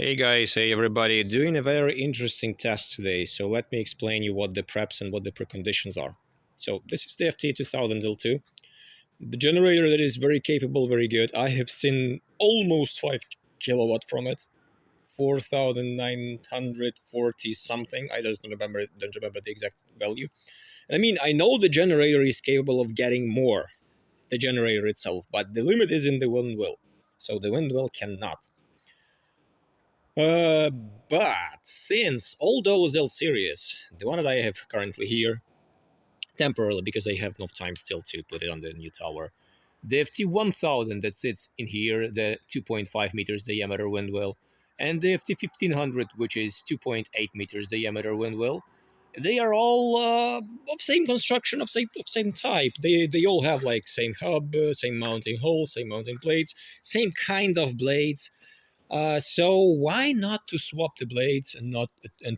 Hey guys, hey everybody, doing a very interesting test today. So let me explain you what the preps and what the preconditions are. So this is the FT2000 L2, the generator that is very capable, very good. I have seen almost 5 kilowatt from it, 4,940 something. I don't remember the exact value. I mean, I know the generator is capable of getting more, the generator itself, but the limit is in the wind wheel. So the wind wheel cannot. Uh, but since all those L series, the one that I have currently here, temporarily because I have enough time still to put it on the new tower, the FT1000 that sits in here, the 2.5 meters diameter wind wheel, and the FT1500, which is 2.8 meters diameter wind wheel, they are all of same construction, of same type. They all have like same hub, same mounting holes, same mounting plates, same kind of blades. So why not to swap the blades and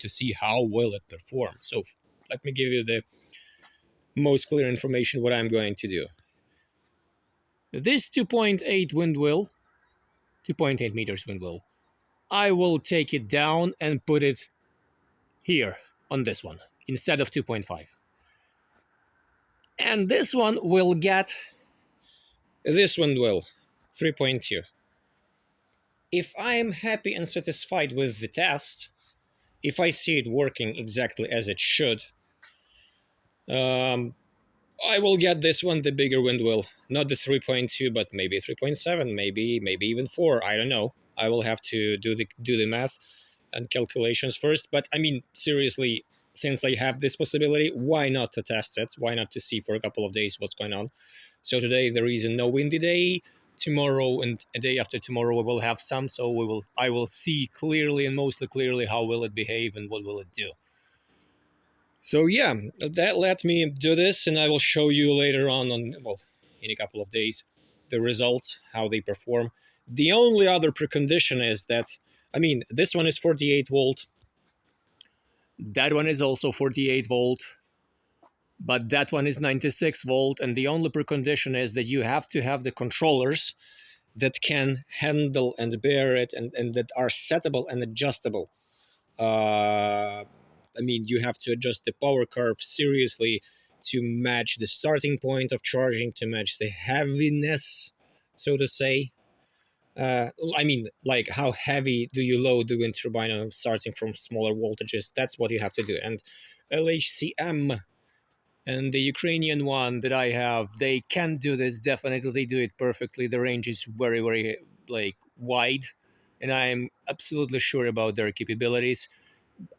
to see how well it performs? So let me give you the most clear information what I'm going to do. This 2.8 wind wheel, 2.8 meters wind wheel, I will take it down and put it here on this one instead of 2.5. And this one will get this wind wheel, 3.2. If I'm happy and satisfied with the test, if I see it working exactly as it should, um, I will get this one, the bigger wind wheel, not the 3.2, but maybe 3.7, maybe even 4. I don't know. I will have to do the math and calculations first. But I mean, seriously, since I have this possibility, why not to test it? Why not to see for a couple of days what's going on? So today there is a no windy day. Tomorrow and a day after tomorrow we will have some. So I will see clearly and mostly clearly how will it behave and what will it do. So yeah, that let me do this, and I will show you later on well, in a couple of days, the results, how they perform. The only other precondition is that, I mean, this one is 48 volt, that one is also 48 volt, but that one is 96 volt, and the only precondition is that you have to have the controllers that can handle and bear it and that are settable and adjustable. I mean, you have to adjust the power curve seriously to match the starting point of charging, to match the heaviness, so to say. I mean, like how heavy do you load the wind turbine starting from smaller voltages? That's what you have to do. And LHCM and the Ukrainian one that I have, they can do this. Definitely, they do it perfectly. The range is very, very like wide, and I am absolutely sure about their capabilities.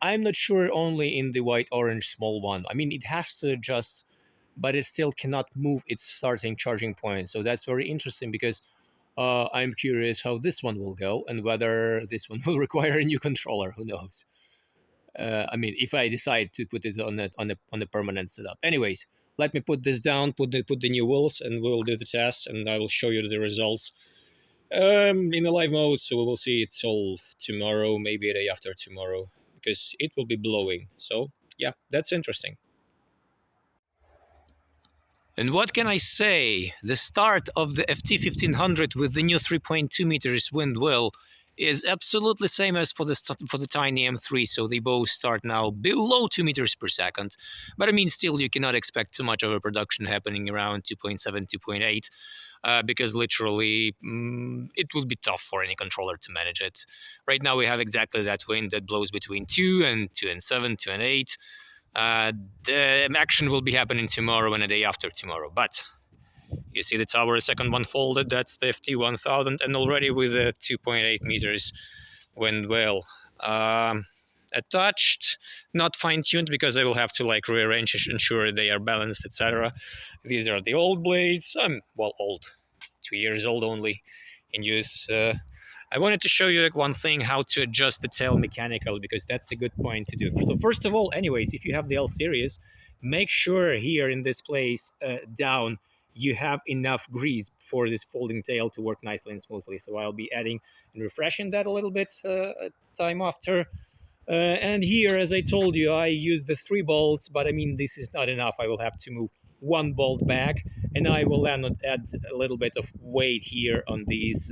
I'm not sure only in the white orange small one. I mean, it has to adjust, but it still cannot move its starting charging point. So that's very interesting because I'm curious how this one will go and whether this one will require a new controller. Who knows? I mean, if I decide to put it on a permanent setup. Anyways, let me put this down, put the new wheels, and we will do the test, and I will show you the results in a live mode. So we will see it all tomorrow, maybe a day after tomorrow, because it will be blowing. So yeah, that's interesting. And what can I say? The start of the FT1500 with the new 3.2 meters wind wheel is absolutely same as for the tiny M3. So they both start now below 2 meters per second. But I mean, still, you cannot expect too much of a production happening around 2.7, 2.8. Because literally it would be tough for any controller to manage it. Right now we have exactly that wind that blows between 2 and 2 and 7, 2 and 8. The action will be happening tomorrow and a day after tomorrow. But you see the tower, second one folded, that's the FT1000, and already with a 2.8 meters wind wheel. Attached, not fine-tuned because I will have to like rearrange, ensure they are balanced, etc. These are the old blades. Well, old, 2 years old only in use. I wanted to show you like one thing, how to adjust the tail mechanical, because that's the good point to do. So first of all, anyways, if you have the L series, make sure here in this place down you have enough grease for this folding tail to work nicely and smoothly. So I'll be adding and refreshing that a little bit time after. And here, as I told you, I use the 3 bolts, but I mean, this is not enough. I will have to move one bolt back, and I will then add a little bit of weight here on these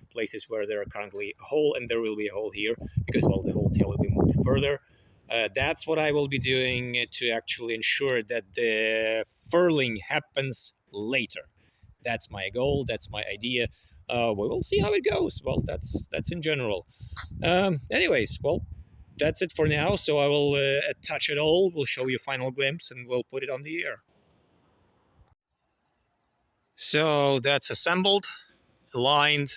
places where there are currently a hole, and there will be a hole here because, well, the whole tail will be moved further. That's what I will be doing to actually ensure that the furling happens later. That's my goal. That's my idea. We will see how it goes. Well, that's in general. Anyways, well, that's it for now. So I will touch it all. We'll show you a final glimpse, and we'll put it on the air. So that's assembled, aligned,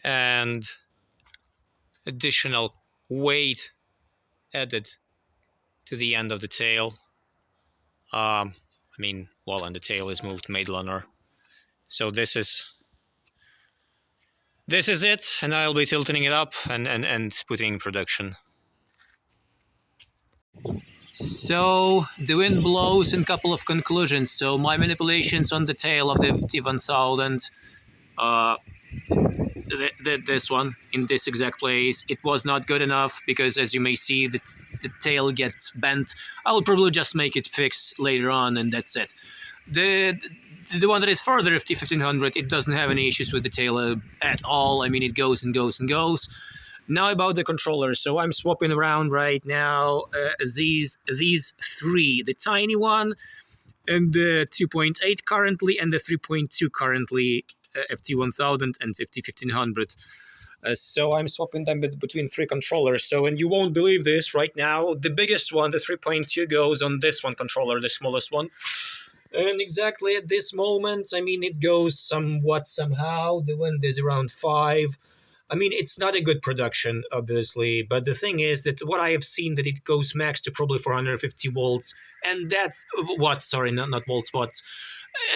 and additional weight added to the end of the tail. I mean, well, and the tail is moved Maidlander. So this is it, and I'll be tilting it up and putting in production. So the wind blows in a couple of conclusions. So my manipulations on the tail of the T1000, this one in this exact place, it was not good enough because, as you may see, the tail gets bent. I will probably just make it fix later on, and that's it. The one that is further, T1500, it doesn't have any issues with the tail at all. I mean, it goes and goes and goes. Now about the controllers. So I'm swapping around right now these three, the tiny one, and the 2.8 currently, and the 3.2 currently, FT1000 and FT1500. So I'm swapping them between three controllers. So, and you won't believe this, right now, the biggest one, the 3.2, goes on this one controller, the smallest one. And exactly at this moment, I mean, it goes somewhat somehow. The wind is around 5. I mean, it's not a good production, obviously, but the thing is that what I have seen, that it goes max to probably 450 volts, and that's watts, sorry, not volts, watts.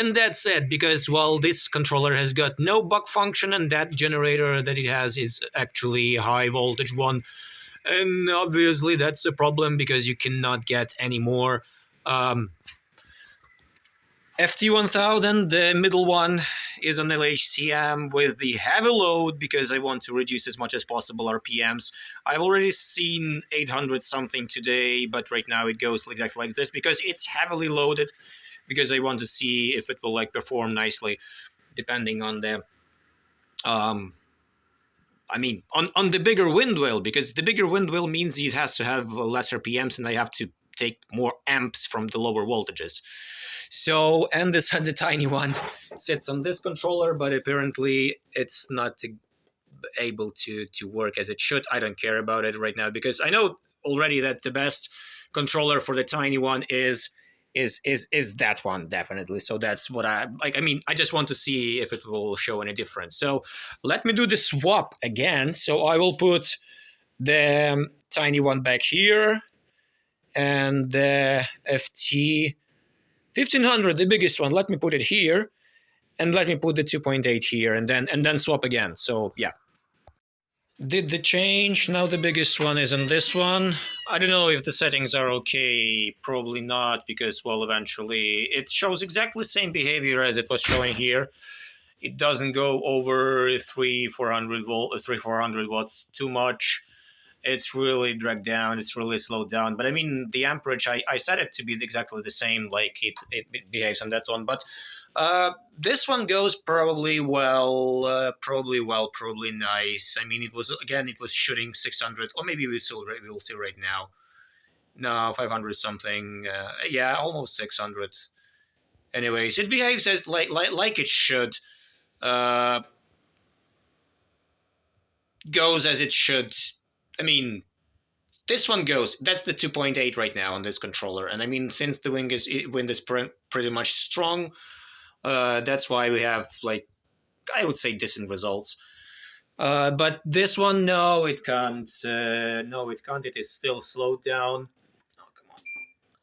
And that's it, because, well, this controller has got no buck function, and that generator that it has is actually a high voltage one. And obviously that's a problem because you cannot get any more. FT1000, the middle one, is on LHCM with the heavy load because I want to reduce as much as possible RPMs. I've already seen 800 something today, but right now it goes exactly like this because it's heavily loaded, because I want to see if it will like perform nicely depending on the I mean, on the bigger wind wheel, because the bigger wind wheel means it has to have less RPMs and I have to take more amps from the lower voltages. So, and this the tiny one sits on this controller, but apparently it's not able to work as it should. I don't care about it right now because I know already that the best controller for the tiny one is that one, definitely. So that's what I like. I mean, I just want to see if it will show any difference. So let me do the swap again. So I will put the tiny one back here and the FT 1500, the biggest one, let me put it here, and let me put the 2.8 here, and then swap again. So yeah. Did the change. Now the biggest one is on this one. I don't know if the settings are okay. Probably not, because, well, eventually it shows exactly the same behavior as it was showing here. It doesn't go over 400 watts too much. It's really dragged down. It's really slowed down. But I mean, the amperage, I set it to be exactly the same, like it behaves on that one. But this one goes probably well, probably nice. I mean, it was shooting 600, or maybe we'll see right now. No, 500 something. Yeah, almost 600. Anyways, it behaves as like it should. Goes as it should. I mean, this one goes. That's the 2.8 right now on this controller, and I mean, since the wind is pretty much strong, that's why we have, like, I would say, decent results. But this one, no, it can't. No, it can't. It is still slowed down. Oh, come on.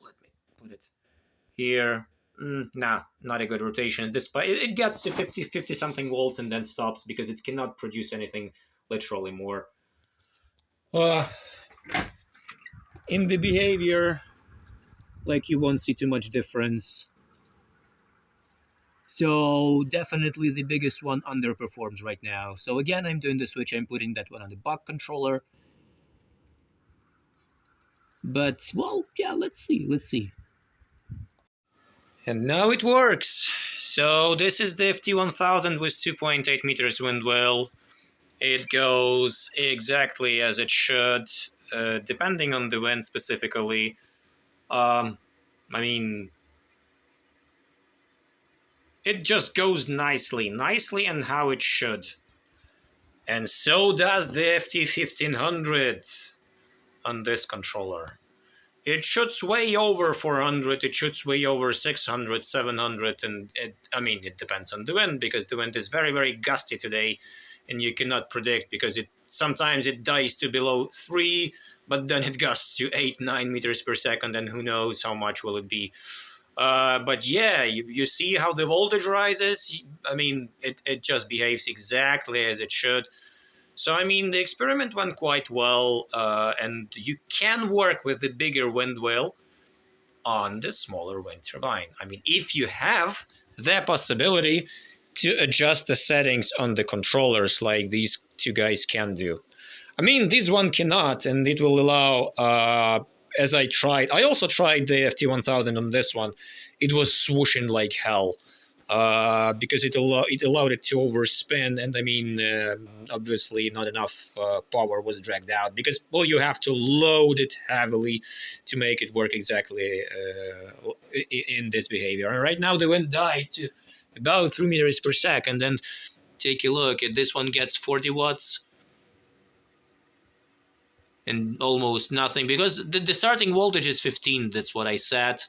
Let me put it here. Nah, not a good rotation. Despite it gets to 50 something volts and then stops because it cannot produce anything literally more. In the behavior, like, you won't see too much difference. So definitely the biggest one underperforms right now. So again, I'm doing the switch. I'm putting that one on the buck controller. But, well, yeah, let's see. And now it works. So this is the FT1000 with 2.8 meters wind wheel. It goes exactly as it should, depending on the wind specifically. I mean, it just goes nicely and how it should. And so does the FT1500 on this controller. It shoots way over 400, it shoots way over 600, 700, and it depends on the wind, because the wind is very, very gusty today, and you cannot predict, because sometimes it dies to below 3, but then it gusts to 8, 9 meters per second, and who knows how much will it be. But yeah, you see how the voltage rises? It just behaves exactly as it should. So, the experiment went quite well, and you can work with the bigger wind wheel on the smaller wind turbine. If you have the possibility to adjust the settings on the controllers like these two guys can do. This one cannot, and it will allow, as I also tried the FT1000 on this one. It was swooshing like hell. Because it allowed it to overspin, and obviously not enough power was dragged out, because you have to load it heavily to make it work exactly in this behavior. And right now the wind died to about 3 meters per second, and take a look at this one, gets 40 watts and almost nothing, because the starting voltage is 15. That's what I said.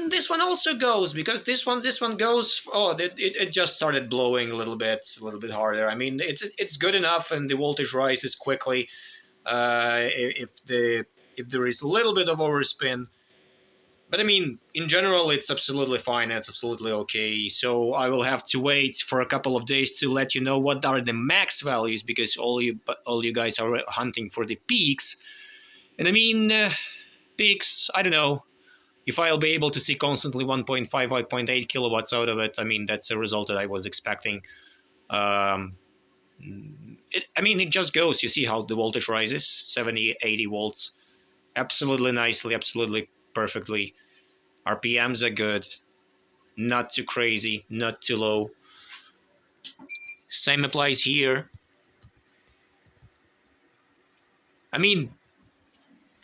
This one also goes, because this one goes. Oh, it just started blowing a little bit harder. It's good enough, and the voltage rises quickly. If there is a little bit of overspin, but in general, it's absolutely fine. It's absolutely okay. So I will have to wait for a couple of days to let you know what are the max values, because all you guys are hunting for the peaks, and peaks. I don't know. If I'll be able to see constantly 1.5, 5.8 kilowatts out of it, that's a result that I was expecting. It just goes. You see how the voltage rises, 70, 80 volts. Absolutely nicely, absolutely perfectly. RPMs are good. Not too crazy, not too low. Same applies here.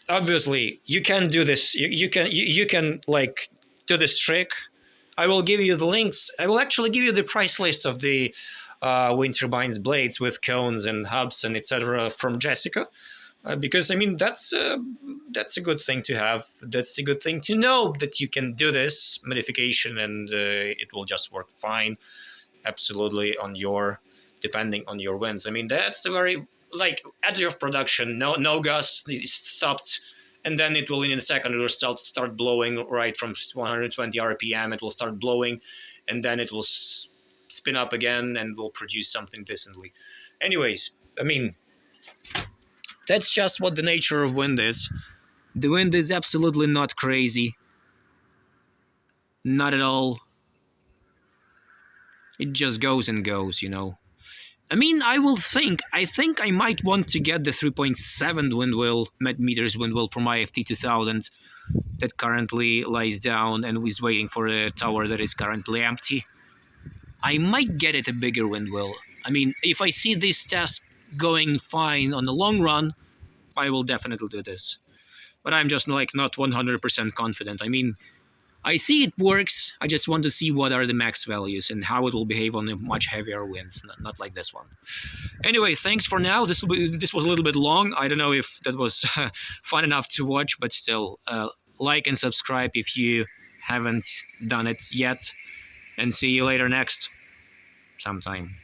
Obviously, you can do this. You can like do this trick. I will give you the links. I will actually give you the price list of the wind turbines blades with cones and hubs and etc. from Jessica, because that's a good thing to have. That's a good thing to know, that you can do this modification, and it will just work fine, absolutely, depending on your winds. That's the very edge of production. No gust is stopped, and then it will in a second it will start blowing right from 120 RPM. It will start blowing, and then it will spin up again and will produce something decently. Anyways, that's just what the nature of wind is. The wind is absolutely not crazy, not at all. It just goes and goes, I think I might want to get the 3.7 meters wind wheel from my FT2000 that currently lies down and is waiting for a tower that is currently empty. I might get it a bigger wind wheel. If I see this test going fine on the long run, I will definitely do this. But I'm just not 100% confident. I see it works. I just want to see what are the max values and how it will behave on the much heavier winds, not like this one. Anyway, thanks for now. This was a little bit long. I don't know if that was fun enough to watch, but still, like and subscribe if you haven't done it yet. And see you later sometime.